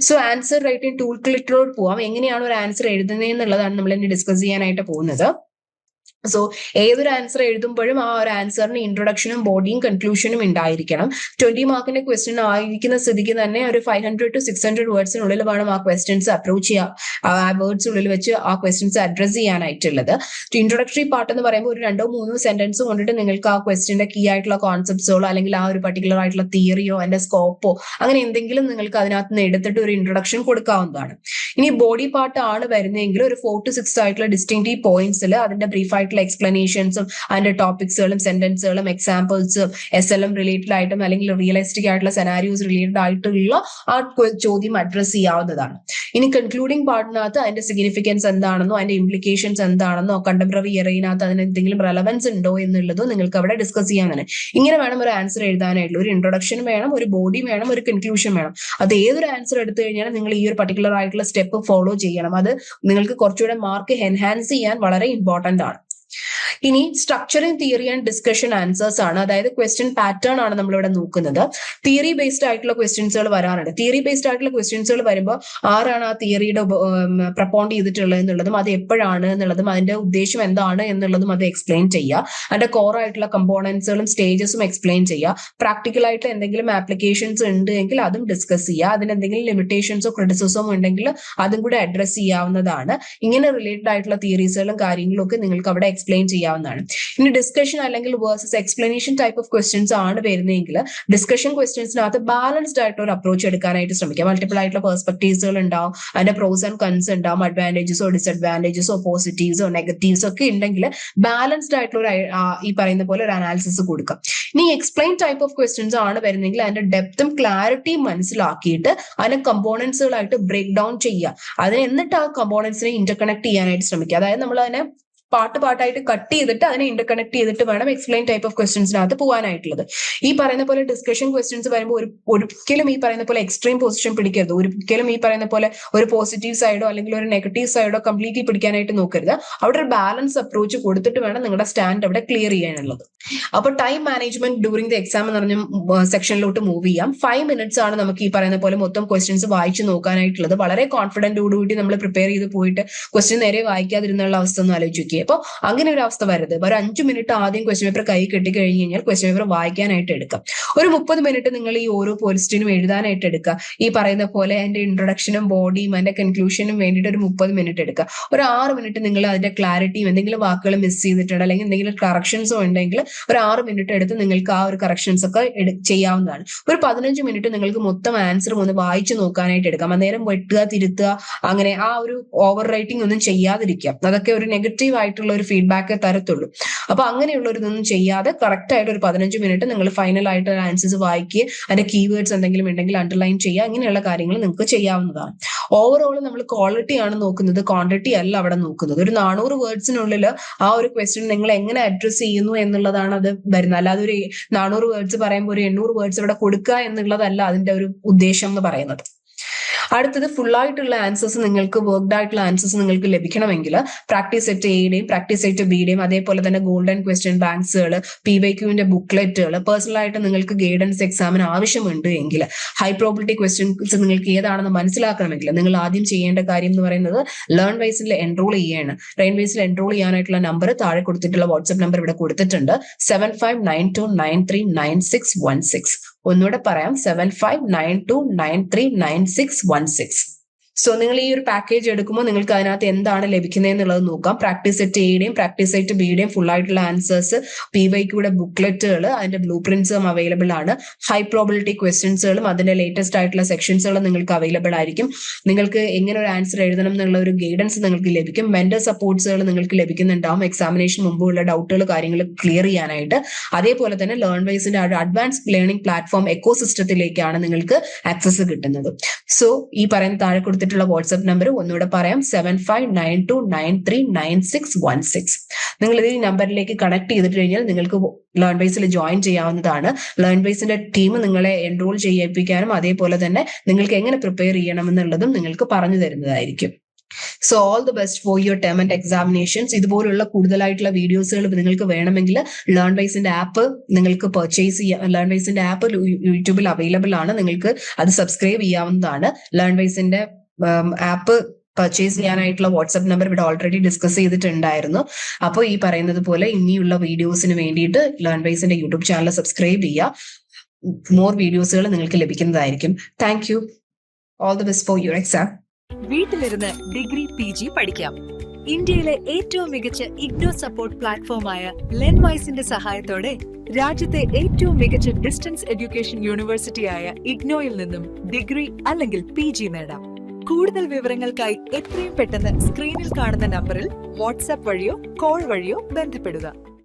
സോ ആൻസർ റൈറ്റിംഗ് ടൂൾ കിറ്റിലോട്ട് പോവാം. എങ്ങനെയാണ് ഒരു ആൻസർ എഴുതുന്നത് എന്നുള്ളതാണ് നമ്മൾ ഇനി ഡിസ്കസ് ചെയ്യാനായിട്ട് പോകുന്നത്. സോ ഏതൊരു ആൻസർ എഴുതുമ്പോഴും ആ ഒരു ആൻസറിന് ഇൻട്രൊഡക്ഷനും ബോഡിയും കൺക്ലൂഷനും ഉണ്ടായിരിക്കണം. 20 മാർക്കിന്റെ ക്വസ്റ്റ്യൻ ആയിരിക്കുന്ന സ്ഥിതിക്ക് തന്നെ ഒരു 500 to 600 വേർഡ്സിനുള്ളിൽ വേണം ആ ക്വസ്റ്റ്യൻസ് അപ്രോച്ച് ചെയ്യാം, ആ വേർഡ്സിനുള്ളിൽ വെച്ച് ആ ക്വസ്റ്റ്യൻസ് അഡ്രസ് ചെയ്യാനായിട്ടുള്ളത്. ഇൻട്രൊഡക്ടറി പാർട്ട് എന്ന് പറയുമ്പോൾ ഒരു 2-3 സെന്റൻസ് കൊണ്ടിട്ട് നിങ്ങൾക്ക് ആ ക്വസ്റ്റ്യന്റെ കീ ആയിട്ടുള്ള കോൺസെപ്റ്റ്സുകളോ അല്ലെങ്കിൽ ആ ഒരു പർട്ടിക്കുലർ ആയിട്ടുള്ള തിയറിയോ അതിന്റെ സ്കോപ്പോ അങ്ങനെ എന്തെങ്കിലും നിങ്ങൾക്ക് അതിനകത്ത് നിന്ന് എടുത്തിട്ട് ഒരു ഇൻട്രൊഡക്ഷൻ കൊടുക്കാവുന്നതാണ്. ഇനി ബോഡി പാർട്ട് ആണ് വരുന്നതെങ്കിൽ ഒരു 4 to 6 ആയിട്ടുള്ള ഡിസ്റ്റിങ്റ്റീവ് പോയിന്റ്സിൽ അതിന്റെ ബ്രീഫ് ആയിട്ടുള്ള എക്സ്പ്ലനേഷൻസും അതിന്റെ ടോപ്പിക്സുകളും സെന്റൻസുകളും എക്സാമ്പിൾസും SLM റിലേറ്റഡ് ആയിട്ടും അല്ലെങ്കിൽ റിയലിസ്റ്റിക് ആയിട്ടുള്ള സെനാരിയോസ് റിലേറ്റഡ് ആയിട്ടുള്ള ആ ചോദ്യം അഡ്രസ് ചെയ്യാവുന്നതാണ്. ഇനി കൺക്ലൂഡിംഗ് പാർട്ടിനകത്ത് അതിന്റെ സിഗ്നിഫിക്കൻസ് എന്താണെന്നോ അതിന്റെ ഇംപ്ലിക്കേഷൻസ് എന്താണെന്നോ കണ്ടംപററി ഇയറിനകത്ത് അതിന് എന്തെങ്കിലും റെലവൻസ് ഉണ്ടോ എന്നുള്ളതോ നിങ്ങൾക്ക് അവിടെ ഡിസ്കസ് ചെയ്യാനാണ്. ഇങ്ങനെ വേണം ഒരു ആൻസർ എഴുതാനായിട്ടുള്ള. ഒരു ഇൻട്രൊഡക്ഷൻ വേണം, ഒരു ബോഡി വേണം, ഒരു കൺക്ലൂഷൻ വേണം. അത് ഏതൊരു ആൻസർ എടുത്തു കഴിഞ്ഞാൽ നിങ്ങൾ ഈ ഒരു പർട്ടിക്കുലർ ആയിട്ടുള്ള സ്റ്റെപ്പ് ഫോളോ ചെയ്യണം. അത് നിങ്ങൾക്ക് കുറച്ചുകൂടെ മാർക്ക് എൻഹാൻസ് ചെയ്യാൻ വളരെ ഇമ്പോർട്ടന്റ് ആണ്. ഇനി structuring theory and discussion answers ആണ്. അതായത് ക്വസ്റ്റ്യൻ പാറ്റേൺ ആണ് നമ്മളിവിടെ നോക്കുന്നത്. തിയറി ബേസ്ഡ് ആയിട്ടുള്ള ക്വസ്റ്റ്യൻസുകൾ വരാറുണ്ട്. തിയറി ബേസ്ഡ് ആയിട്ടുള്ള ക്വസ്റ്റ്യൻസുകൾ വരുമ്പോൾ ആരാണ് ആ തിയറിയുടെ പ്രപ്പോണ്ട് ചെയ്തിട്ടുള്ളത് എന്നുള്ളതും അത് എപ്പോഴാണ് എന്നുള്ളതും അതിന്റെ ഉദ്ദേശം എന്താണ് എന്നുള്ളതും അത് എക്സ്പ്ലെയിൻ ചെയ്യുക. അതിന്റെ കോർ ആയിട്ടുള്ള കമ്പോണൻസുകളും സ്റ്റേജസും എക്സ്പ്ലെയിൻ ചെയ്യുക. പ്രാക്ടിക്കൽ ആയിട്ട് എന്തെങ്കിലും ആപ്ലിക്കേഷൻസ് ഉണ്ട് എങ്കിൽ അതും ഡിസ്കസ് ചെയ്യുക. അതിന് എന്തെങ്കിലും ലിമിറ്റേഷൻസോ ക്രിറ്റിസിസമോ ഉണ്ടെങ്കിൽ അതും കൂടെ അഡ്രസ് ചെയ്യാവുന്നതാണ്. ഇങ്ങനെ റിലേറ്റഡ് ആയിട്ടുള്ള തിയറീസുകളും കാര്യങ്ങളും ഒക്കെ നിങ്ങൾക്ക് അവിടെ എക്സ്പ്ലെയിൻ ചെയ്യാവുന്നതാണ്. ഇനി ഡിസ്കഷൻ അല്ലെങ്കിൽ versus explanation type of questions ആണ് വരുന്നതെങ്കിൽ ഡിസ്കഷൻ ക്വസ്റ്റ്യൻസിനകത്ത് ബാലൻസ്ഡ് ആയിട്ട് ഒരു അപ്രോച്ച് എടുക്കാനായിട്ട് ശ്രമിക്കുക. മൾട്ടിപ്പിൾ ആയിട്ടുള്ള പെർസ്പെക്ടീവ്സുകൾ ഉണ്ടാവും, അതിന്റെ പ്രോസ് ആൻഡ് കൺസ് ഉണ്ടാവും, അഡ്വാൻറ്റേജസോ ഡിസഡ്വാൻറ്റേജസോ പോസിറ്റീവ്സോ നെഗറ്റീവ്സോ ഒക്കെ ഉണ്ടെങ്കിൽ ബാലൻസ്ഡ് ആയിട്ടുള്ള ഒരു ഈ പറയുന്ന പോലെ ഒരു അനാലിസിസ് കൊടുക്കാം. ഇനി എക്സ്പ്ലെയിൻ ടൈപ്പ് ഓഫ് ക്വസ്റ്റ്യൻസ് ആണ് വരുന്നതെങ്കിൽ അതിന്റെ ഡെപ്തും ക്ലാരിറ്റിയും മനസ്സിലാക്കിയിട്ട് അതിനെ കമ്പോണൻസുകളായിട്ട് ബ്രേക്ക് ഡൗൺ ചെയ്യുക. അതിന് എന്നിട്ട് ആ കമ്പോണൻസിനെ ഇന്റർകണക്ട് ചെയ്യാനായിട്ട് ശ്രമിക്കുക. അതായത് നമ്മൾ അതിനെ പാർട്ടായിട്ട് കട്ട് ചെയ്തിട്ട് അതിനെ ഇന്റർകണക്ട് ചെയ്തിട്ട് വേണം എക്സ്പ്ലെയിൻ ടൈപ്പ് ഓഫ് ക്വസ്റ്റ്യൻസിനകത്ത് പോകാനായിട്ടുള്ളത്. ഈ പറയുന്ന പോലെ ഡിസ്കഷൻ ക്വസ്റ്റ്യൻസ് വരുമ്പോൾ ഒരിക്കലും ഈ പറയുന്ന പോലെ എക്സ്ട്രീം പൊസിഷൻ പിടിക്കരുത്. ഒരിക്കലും ഈ പറയുന്ന പോലെ ഒരു പോസിറ്റീവ് സൈഡോ അല്ലെങ്കിൽ ഒരു നെഗറ്റീവ് സൈഡോ കംപ്ലീറ്റ്ലി പിടിക്കാനായിട്ട് നോക്കരുത്. അവിടെ ഒരു ബാലൻസ് അപ്രോച്ച് കൊടുത്തിട്ട് വേണം നിങ്ങളുടെ സ്റ്റാൻഡ് അവിടെ ക്ലിയർ ചെയ്യാനുള്ളത്. അപ്പൊ time management during the exam എന്ന് പറഞ്ഞ സെക്ഷനിലോട്ട് മൂവ് ചെയ്യാം. 5 minutes ആണ് നമുക്ക് ഈ പറയുന്ന പോലെ മൊത്തം ക്വസ്റ്റ്യൻസ് വായിച്ച് നോക്കാനായിട്ടുള്ളത്. വളരെ കോൺഫിഡന്റോടുകൂടി നമ്മൾ പ്രിപ്പയർ ചെയ്ത് പോയിട്ട് ക്വസ്റ്റ്യൻ നേരെ വായിക്കാതിരുന്നുള്ള അവസ്ഥ ഒന്ന് ആലോചിക്കുക. അപ്പോൾ അങ്ങനെ ഒരു അവസ്ഥ വരരുത്. ഒരു 5 minute ആദ്യം ക്വസ്റ്റ്യൻ പേപ്പർ കൈ കെട്ടി കഴിഞ്ഞ് കഴിഞ്ഞാൽ ക്വസ്റ്റ്യൻ പേപ്പർ വായിക്കാനായിട്ട് എടുക്കാം. ഒരു 30 minute നിങ്ങൾ ഈ ഓരോ പോസ്റ്റിനും എഴുതാനായിട്ട് എടുക്കുക. ഈ പറയുന്ന പോലെ അതിന്റെ ഇൻട്രൊഡക്ഷനും ബോഡിയും അതിന്റെ കൺക്ലൂഷനും വേണ്ടിയിട്ട് ഒരു 30 minute എടുക്കുക. ഒരു 6 minute നിങ്ങൾ അതിന്റെ ക്ലാരിറ്റിയും എന്തെങ്കിലും വാക്കുകൾ മിസ് ചെയ്തിട്ടുണ്ട് അല്ലെങ്കിൽ എന്തെങ്കിലും കറക്ഷൻസോ ഉണ്ടെങ്കിൽ ഒരു 6 minute എടുത്ത് നിങ്ങൾക്ക് ആ ഒരു കറക്ഷൻസ് ഒക്കെ ചെയ്യാവുന്നതാണ്. ഒരു 15 minute നിങ്ങൾക്ക് മൊത്തം ആൻസറും ഒന്ന് വായിച്ചു നോക്കാനായിട്ട് എടുക്കാം. അന്നേരം വെട്ടുക തിരുത്തുക അങ്ങനെ ആ ഒരു ഓവർ റൈറ്റിംഗ് ഒന്നും ചെയ്യാതിരിക്കുക. അതൊക്കെ ഒരു നെഗറ്റീവ് ആയിട്ടുള്ള ഒരു ഫീഡ്ബാക്ക് തരത്തുള്ളൂ. അപ്പൊ അങ്ങനെയുള്ള ഒരു ഇതൊന്നും ചെയ്യാതെ കറക്റ്റ് ആയിട്ട് ഒരു 15 minute നിങ്ങൾ ഫൈനൽ ആയിട്ട് ആൻസേഴ്സ് വായിക്കുക. അതിന്റെ കീവേഡ്സ് എന്തെങ്കിലും ഉണ്ടെങ്കിൽ അണ്ടർലൈൻ ചെയ്യുക. ഇങ്ങനെയുള്ള കാര്യങ്ങൾ നിങ്ങൾക്ക് ചെയ്യാവുന്നതാണ്. ഓവറോൾ നമ്മൾ ക്വാളിറ്റി ആണ് നോക്കുന്നത്, ക്വാണ്ടിറ്റി അല്ല അവിടെ നോക്കുന്നത്. ഒരു 400 വേർഡ്സിനുള്ളിൽ ആ ഒരു ക്വസ്റ്റ്യൻ നിങ്ങൾ എങ്ങനെ അഡ്രസ് ചെയ്യുന്നു എന്നുള്ളതാണ് അത് വരുന്നത്. അല്ലാതെ ഒരു 400 വേർഡ്സ് പറയുമ്പോൾ ഒരു 800 വേർഡ്സ് ഇവിടെ കൊടുക്കുക എന്നുള്ളതല്ല അതിന്റെ ഒരു ഉദ്ദേശം എന്ന് പറയുന്നത്. അടുത്തത് ഫുൾ ആയിട്ടുള്ള ആൻസേഴ്സ് നിങ്ങൾക്ക് വർക്ക്ഡ് ആയിട്ടുള്ള ആൻസേഴ്സ് നിങ്ങൾക്ക് ലഭിക്കണമെങ്കിൽ പ്രാക്ടീസ് സെറ്റ് എയുടെയും പ്രാക്ടീസ് സെറ്റ് ബിയുടെയും അതേപോലെ തന്നെ ഗോൾഡൻ ക്വസ്റ്റ്യൻ ബാങ്ക്സുകൾ PYQന്റെ ബുക്ക്ലെറ്റുകൾ പേഴ്സണൽ ആയിട്ട് നിങ്ങൾക്ക് ഗൈഡൻസ് എക്സാമിന് ആവശ്യമുണ്ട് എങ്കിൽ ഹൈ പ്രോബിലിറ്റി ക്വസ്റ്റ്യൻസ് നിങ്ങൾക്ക് ഏതാണെന്ന് മനസ്സിലാക്കണമെങ്കിൽ നിങ്ങൾ ആദ്യം ചെയ്യേണ്ട കാര്യം എന്ന് പറയുന്നത് ലേൺ വൈസിൽ എൻറോൾ ചെയ്യാണ്. ലേൺ വൈസിൽ എൻറോൾ ചെയ്യാനായിട്ടുള്ള നമ്പർ താഴെ കൊടുത്തിട്ടുള്ള വാട്സ്ആപ്പ് നമ്പർ ഇവിടെ കൊടുത്തിട്ടുണ്ട്. 7592939616. ഒന്നുകൂടെ പറയാം, 7592939616. സോ നിങ്ങൾ ഈ ഒരു പാക്കേജ് എടുക്കുമ്പോൾ നിങ്ങൾക്ക് അതിനകത്ത് എന്താണ് ലഭിക്കുന്നത് എന്നുള്ളത് നോക്കാം. പ്രാക്ടീസ് സെറ്റ് എയുടെയും പ്രാക്ടീസ് സെറ്റ് ബിയുടെയും ഫുൾ ആയിട്ടുള്ള ആൻസേഴ്സ്, PYQയുടെ ബുക്ക്ലെറ്റുകൾ, അതിന്റെ ബ്ലൂ പ്രിന്റ്സും അവൈലബിൾ ആണ്. ഹൈ പ്രോബിലിറ്റി ക്വസ്റ്റ്യൻസുകളും അതിന്റെ ലേറ്റസ്റ്റ് ആയിട്ടുള്ള സെക്ഷൻസുകളും നിങ്ങൾക്ക് അവൈലബിൾ ആയിരിക്കും. നിങ്ങൾക്ക് എങ്ങനെ ഒരു ആൻസർ എഴുതണം എന്നുള്ള ഒരു ഗൈഡൻസ് നിങ്ങൾക്ക് ലഭിക്കും. മെന്റർ സപ്പോർട്ട്സുകൾ നിങ്ങൾക്ക് ലഭിക്കുന്നുണ്ടാവും എക്സാമിനേഷൻ മുമ്പുള്ള ഡൗട്ടുകൾ കാര്യങ്ങൾ ക്ലിയർ ചെയ്യാനായിട്ട്. അതേപോലെ തന്നെ ലേൺ വൈസിന്റെ അഡ്വാൻസ്ഡ് ലേണിംഗ് പ്ലാറ്റ്ഫോം എക്കോ സിസ്റ്റത്തിലേക്കാണ് നിങ്ങൾക്ക് ആക്സസ് കിട്ടുന്നത്. സോ ഈ പറയുന്ന താഴെ കൊടുത്തിട്ടുള്ള കൊടുത്തിട്ടുള്ള വാട്സ്ആപ്പ് നമ്പർ ഒന്നുകൂടെ പറയാം, 7592939616. നിങ്ങൾ ഈ നമ്പറിലേക്ക് കണക്ട് ചെയ്തിട്ട് കഴിഞ്ഞാൽ നിങ്ങൾക്ക് ലേൺ വൈസിൽ ജോയിൻ ചെയ്യാവുന്നതാണ്. ലേൺ വൈസിന്റെ ടീം നിങ്ങളെ എൻറോൾ ചെയ്യിപ്പിക്കാനും അതേപോലെ തന്നെ നിങ്ങൾക്ക് എങ്ങനെ പ്രിപ്പയർ ചെയ്യണമെന്നുള്ളതും നിങ്ങൾക്ക് പറഞ്ഞു തരുന്നതായിരിക്കും. So all the best for your term and examinations. ഇതുപോലുള്ള കൂടുതലായിട്ടുള്ള വീഡിയോസുകൾ നിങ്ങൾക്ക് വേണമെങ്കിൽ ലേൺ വൈസിന്റെ ആപ്പ് നിങ്ങൾക്ക് പർച്ചേസ് ചെയ്യാം. ലേൺ വൈസിന്റെ ആപ്പ് യൂട്യൂബിൽ അവൈലബിൾ ആണ്, നിങ്ങൾക്ക് അത് സബ്സ്ക്രൈബ് ചെയ്യാവുന്നതാണ്. ലേൺ വൈസിന്റെ ആപ്പ് പർച്ചേസ് ചെയ്യാനായിട്ടുള്ള വാട്സ്ആപ്പ് നമ്പർ ഇവിടെ ഓൾറെഡി ഡിസ്കസ് ചെയ്തിട്ടുണ്ടായിരുന്നു. അപ്പോൾ ഈ പറയുന്നത് പോലെ ഇനിയുള്ള വീഡിയോസിന് വേണ്ടിയിട്ട് ലേൺ വൈസിന്റെ യൂട്യൂബ് ചാനൽ സബ്സ്ക്രൈബ് ചെയ്യുക. മോർ വീഡിയോസുകൾ നിങ്ങൾക്ക് ലഭിക്കുന്നതായിരിക്കും. Thank you. All the best for your exam. വീട്ടിലിരുന്ന് ഡിഗ്രി PG പഠിക്കാം. ഇന്ത്യയിലെ ഏറ്റവും മികച്ച ഇഗ്നോ സപ്പോർട്ട് പ്ലാറ്റ്ഫോമായ ലേൺവൈസിന്റെ സഹായത്തോടെ രാജ്യത്തെ ഏറ്റവും മികച്ച ഡിസ്റ്റൻസ് എഡ്യൂക്കേഷൻ യൂണിവേഴ്സിറ്റിയായ ഇഗ്നോയിൽ നിന്നും ഡിഗ്രി അല്ലെങ്കിൽ PG നേടാം. കൂടുതൽ വിവരങ്ങൾക്കായി എത്രയും പെട്ടെന്ന് സ്ക്രീനിൽ കാണുന്ന നമ്പറിൽ വാട്സ്ആപ്പ് വഴിയോ കോൾ വഴിയോ ബന്ധപ്പെടുക.